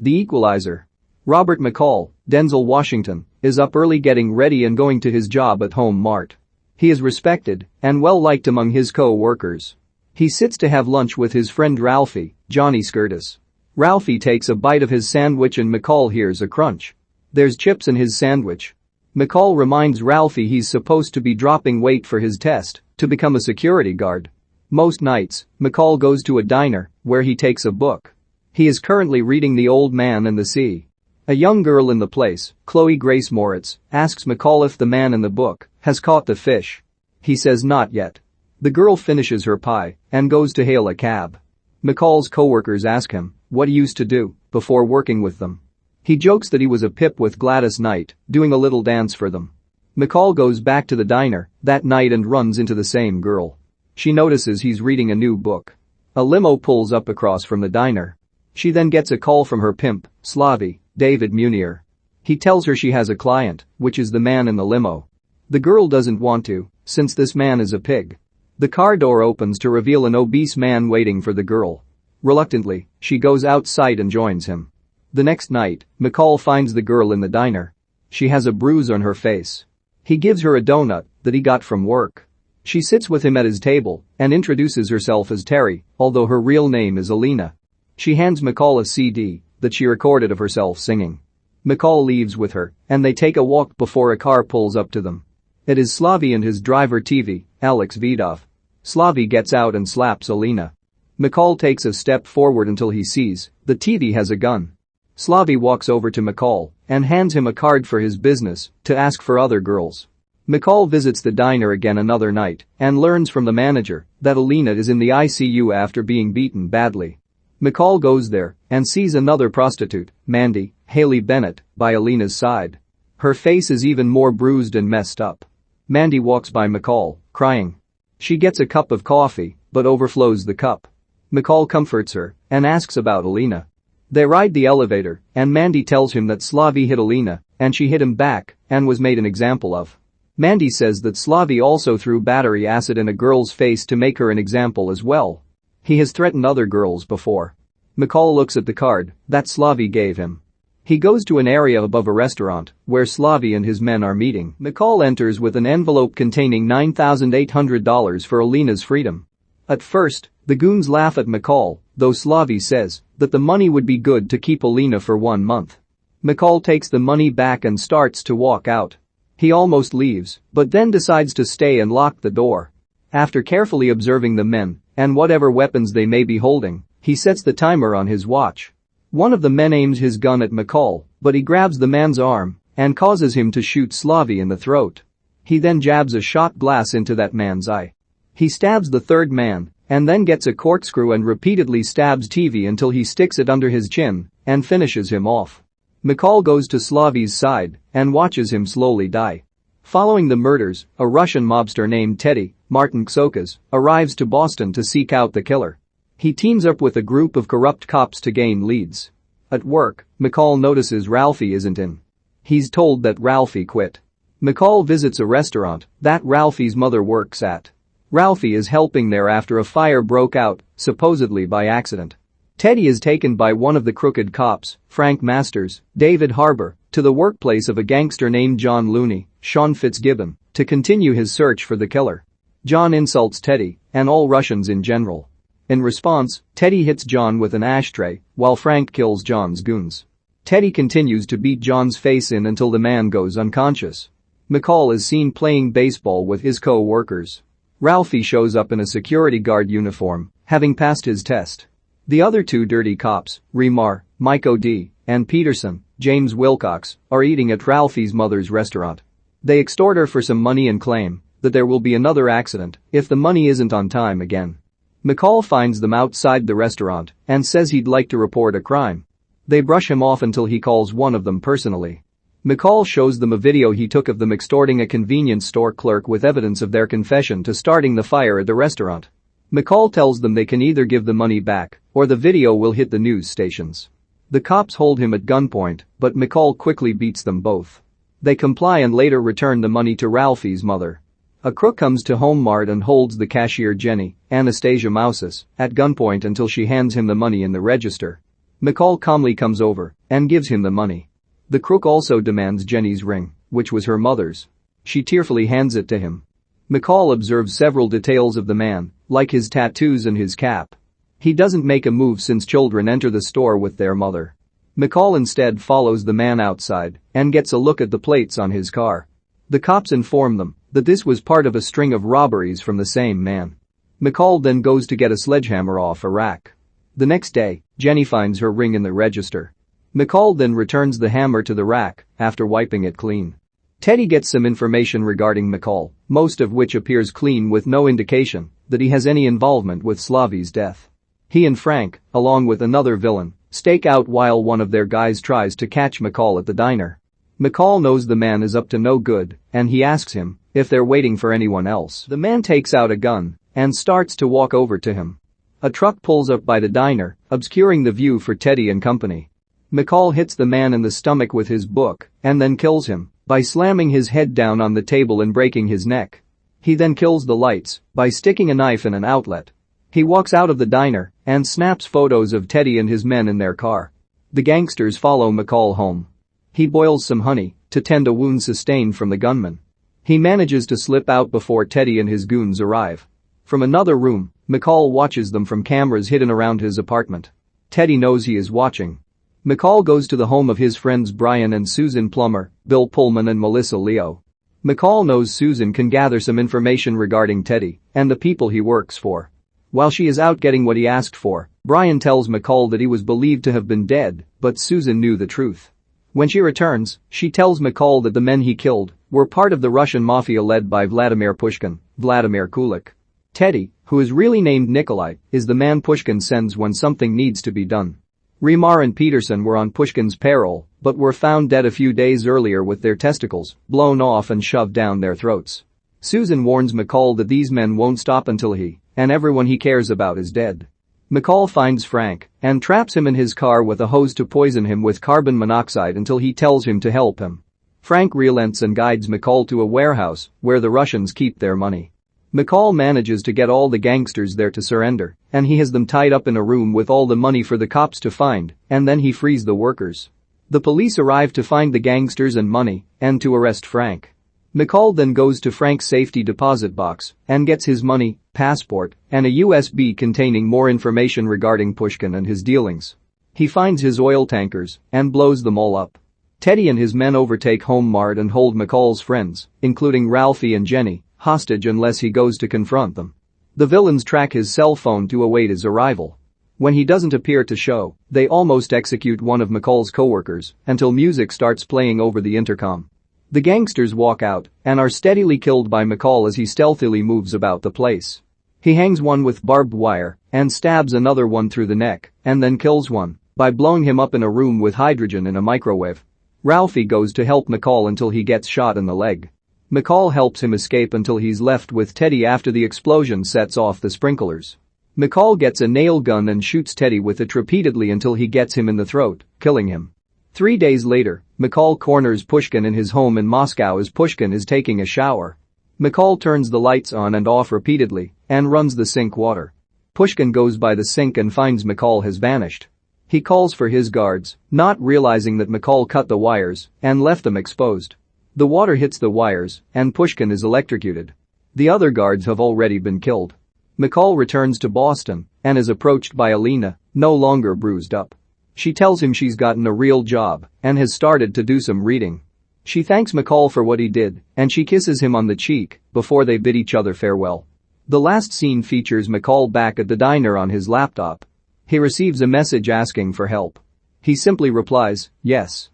The Equalizer. Robert McCall, Denzel Washington, is up early getting ready and going to his job at home Mart. He is respected and well-liked among his co-workers. He sits to have lunch with his friend Ralphie, Johnny Skourtis. Ralphie takes a bite of his sandwich and McCall hears a crunch. There's chips in his sandwich. McCall reminds Ralphie he's supposed to be dropping weight for his test to become a security guard. Most nights, McCall goes to a diner where he takes a book. He is currently reading The Old Man and the Sea. A young girl in the place, Chloë Grace Moretz, asks McCall if the man in the book has caught the fish. He says not yet. The girl finishes her pie and goes to hail a cab. McCall's coworkers ask him what he used to do before working with them. He jokes that he was a pip with Gladys Knight, doing a little dance for them. McCall goes back to the diner that night and runs into the same girl. She notices he's reading a new book. A limo pulls up across from the diner. She then gets a call from her pimp, Slavy, David Meunier. He tells her she has a client, which is the man in the limo. The girl doesn't want to, since this man is a pig. The car door opens to reveal an obese man waiting for the girl. Reluctantly, she goes outside and joins him. The next night, McCall finds the girl in the diner. She has a bruise on her face. He gives her a donut that he got from work. She sits with him at his table and introduces herself as Terry, although her real name is Alina. She hands McCall a CD that she recorded of herself singing. McCall leaves with her and they take a walk before a car pulls up to them. It is Slavy and his driver TV, Alex Veadov. Slavy gets out and slaps Alina. McCall takes a step forward until he sees the TV has a gun. Slavy walks over to McCall and hands him a card for his business to ask for other girls. McCall visits the diner again another night and learns from the manager that Alina is in the ICU after being beaten badly. McCall goes there and sees another prostitute, Mandy, Haley Bennett, by Alina's side. Her face is even more bruised and messed up. Mandy walks by McCall, crying. She gets a cup of coffee, but overflows the cup. McCall comforts her and asks about Alina. They ride the elevator and Mandy tells him that Slavy hit Alina and she hit him back and was made an example of. Mandy says that Slavy also threw battery acid in a girl's face to make her an example as well. He has threatened other girls before. McCall looks at the card that Slavy gave him. He goes to an area above a restaurant where Slavy and his men are meeting. McCall enters with an envelope containing $9,800 for Alina's freedom. At first, the goons laugh at McCall, though Slavy says that the money would be good to keep Alina for 1 month. McCall takes the money back and starts to walk out. He almost leaves, but then decides to stay and lock the door. After carefully observing the men and whatever weapons they may be holding, he sets the timer on his watch. One of the men aims his gun at McCall, but he grabs the man's arm and causes him to shoot Slavy in the throat. He then jabs a shot glass into that man's eye. He stabs the third man and then gets a corkscrew and repeatedly stabs TV until he sticks it under his chin and finishes him off. McCall goes to Slavy's side and watches him slowly die. Following the murders, a Russian mobster named Teddy, Marton Csokas, arrives to Boston to seek out the killer. He teams up with a group of corrupt cops to gain leads. At work, McCall notices Ralphie isn't in. He's told that Ralphie quit. McCall visits a restaurant that Ralphie's mother works at. Ralphie is helping there after a fire broke out, supposedly by accident. Teddy is taken by one of the crooked cops, Frank Masters, David Harbour, to the workplace of a gangster named John Looney, Sean Fitzgibbon, to continue his search for the killer. John insults Teddy and all Russians in general. In response, Teddy hits John with an ashtray while Frank kills John's goons. Teddy continues to beat John's face in until the man goes unconscious. McCall is seen playing baseball with his co-workers. Ralphie shows up in a security guard uniform, having passed his test. The other two dirty cops, Remar, Mike O'D, and Peterson, James Wilcox, are eating at Ralphie's mother's restaurant. They extort her for some money and claim that there will be another accident if the money isn't on time again. McCall finds them outside the restaurant and says he'd like to report a crime. They brush him off until he calls one of them personally. McCall shows them a video he took of them extorting a convenience store clerk with evidence of their confession to starting the fire at the restaurant. McCall tells them they can either give the money back or the video will hit the news stations. The cops hold him at gunpoint, but McCall quickly beats them both. They comply and later return the money to Ralphie's mother. A crook comes to Home Mart and holds the cashier Jenny, Anastasia Mouses, at gunpoint until she hands him the money in the register. McCall calmly comes over and gives him the money. The crook also demands Jenny's ring, which was her mother's. She tearfully hands it to him. McCall observes several details of the man, like his tattoos and his cap. He doesn't make a move since children enter the store with their mother. McCall instead follows the man outside and gets a look at the plates on his car. The cops inform them that this was part of a string of robberies from the same man. McCall then goes to get a sledgehammer off a rack. The next day, Jenny finds her ring in the register. McCall then returns the hammer to the rack after wiping it clean. Teddy gets some information regarding McCall, most of which appears clean with no indication that he has any involvement with Slavy's death. He and Frank, along with another villain, stake out while one of their guys tries to catch McCall at the diner. McCall knows the man is up to no good and he asks him if they're waiting for anyone else. The man takes out a gun and starts to walk over to him. A truck pulls up by the diner, obscuring the view for Teddy and company. McCall hits the man in the stomach with his book and then kills him by slamming his head down on the table and breaking his neck. He then kills the lights by sticking a knife in an outlet. He walks out of the diner and snaps photos of Teddy and his men in their car. The gangsters follow McCall home. He boils some honey to tend a wound sustained from the gunman. He manages to slip out before Teddy and his goons arrive. From another room, McCall watches them from cameras hidden around his apartment. Teddy knows he is watching. McCall goes to the home of his friends Brian and Susan Plummer, Bill Pullman and Melissa Leo. McCall knows Susan can gather some information regarding Teddy and the people he works for. While she is out getting what he asked for, Brian tells McCall that he was believed to have been dead, but Susan knew the truth. When she returns, she tells McCall that the men he killed were part of the Russian mafia led by Vladimir Pushkin, Vladimir Kulik. Teddy, who is really named Nikolai, is the man Pushkin sends when something needs to be done. Remar and Peterson were on Pushkin's payroll, but were found dead a few days earlier with their testicles blown off and shoved down their throats. Susan warns McCall that these men won't stop until he and everyone he cares about is dead. McCall finds Frank and traps him in his car with a hose to poison him with carbon monoxide until he tells him to help him. Frank relents and guides McCall to a warehouse where the Russians keep their money. McCall manages to get all the gangsters there to surrender, and he has them tied up in a room with all the money for the cops to find, and then he frees the workers. The police arrive to find the gangsters and money and to arrest Frank. McCall then goes to Frank's safety deposit box and gets his money, passport, and a USB containing more information regarding Pushkin and his dealings. He finds his oil tankers and blows them all up. Teddy and his men overtake Home Mart and hold McCall's friends, including Ralphie and Jenny, hostage unless he goes to confront them. The villains track his cell phone to await his arrival. When he doesn't appear to show, they almost execute one of McCall's co-workers until music starts playing over the intercom. The gangsters walk out and are steadily killed by McCall as he stealthily moves about the place. He hangs one with barbed wire and stabs another one through the neck and then kills one by blowing him up in a room with hydrogen in a microwave. Ralphie goes to help McCall until he gets shot in the leg. McCall helps him escape until he's left with Teddy after the explosion sets off the sprinklers. McCall gets a nail gun and shoots Teddy with it repeatedly until he gets him in the throat, killing him. 3 days later, McCall corners Pushkin in his home in Moscow as Pushkin is taking a shower. McCall turns the lights on and off repeatedly and runs the sink water. Pushkin goes by the sink and finds McCall has vanished. He calls for his guards, not realizing that McCall cut the wires and left them exposed. The water hits the wires and Pushkin is electrocuted. The other guards have already been killed. McCall returns to Boston and is approached by Alina, no longer bruised up. She tells him she's gotten a real job and has started to do some reading. She thanks McCall for what he did and she kisses him on the cheek before they bid each other farewell. The last scene features McCall back at the diner on his laptop. He receives a message asking for help. He simply replies, "Yes."